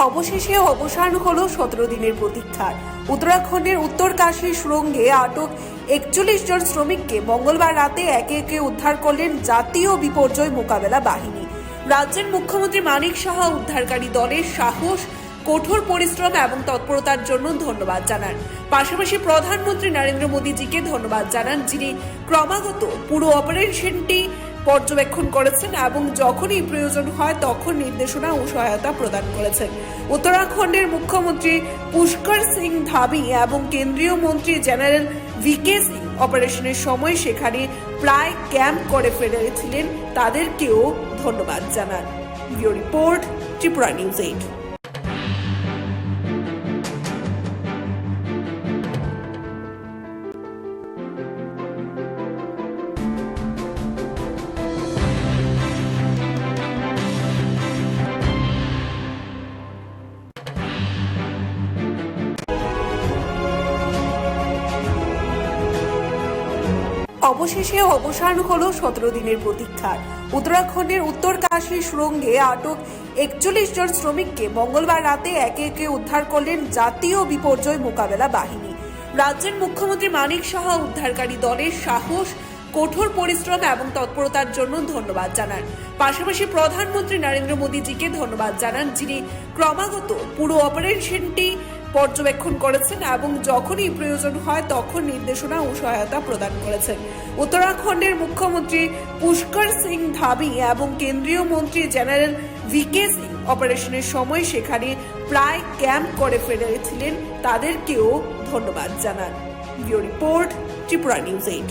অবশেষে অবসান হলো 17 দিনের প্রতীক্ষার। উত্তরাখণ্ডের উত্তরকাশী সুড়ঙ্গে আটক 41 জন শ্রমিককে মঙ্গলবার রাতে একে একে উদ্ধার করলেন জাতীয় বিপর্যয় মোকাবেলা বাহিনী। রাজ্যের মুখ্যমন্ত্রী মানিক সাহা উদ্ধারকারী দলের সাহস, কঠোর পরিশ্রম এবং তৎপরতার জন্য ধন্যবাদ জানান। পাশাপাশি প্রধানমন্ত্রী নরেন্দ্র মোদীজিকে ধন্যবাদ জানান, যিনি ক্রমাগত পুরো অপারেশনটি পর্যবেক্ষণ করেছেন এবং যখনই প্রয়োজন হয় তখন নির্দেশনা ও সহায়তা প্রদান করেছেন। উত্তরাখণ্ডের মুখ্যমন্ত্রী পুষ্কর সিং ধামি এবং কেন্দ্রীয় মন্ত্রী জেনারেল ভিকে সিং অপারেশনের সময় সেখানে প্রায় ক্যাম্প করে ফেলেছিলেন, তাদেরকেও ধন্যবাদ জানান। Bureau report, Tripura news 8। অবশেষে অবসান হলো 17 দিনের প্রতীক্ষার। উত্তরাখণ্ডের উত্তরকাশী সুড়ঙ্গে আটক 41 জন শ্রমিককে মঙ্গলবার রাতে একে একে উদ্ধার করলেন জাতীয় বিপর্যয় মোকাবেলা বাহিনী। রাজ্যের মুখ্যমন্ত্রী মানিক সাহা উদ্ধারকারী দলের সাহস, কঠোর পরিশ্রম এবং তৎপরতার জন্য ধন্যবাদ জানান। পাশাপাশি প্রধানমন্ত্রী নরেন্দ্র মোদীজিকে ধন্যবাদ জানান, যিনি ক্রমাগত পুরো অপারেশনটি পর্যবেক্ষণ করেছেন এবং যখনই প্রয়োজন হয় তখন নির্দেশনা ও সহায়তা প্রদান করেছেন। উত্তরাখণ্ডের মুখ্যমন্ত্রী পুষ্কর সিং ধামি এবং কেন্দ্রীয় মন্ত্রী জেনারেল ভিকে সিং অপারেশনের সময় সেখানে প্রায় ক্যাম্প করে ফেলেছিলেন, তাদেরকেও ধন্যবাদ জানান। Bureau report, Tripura news 8।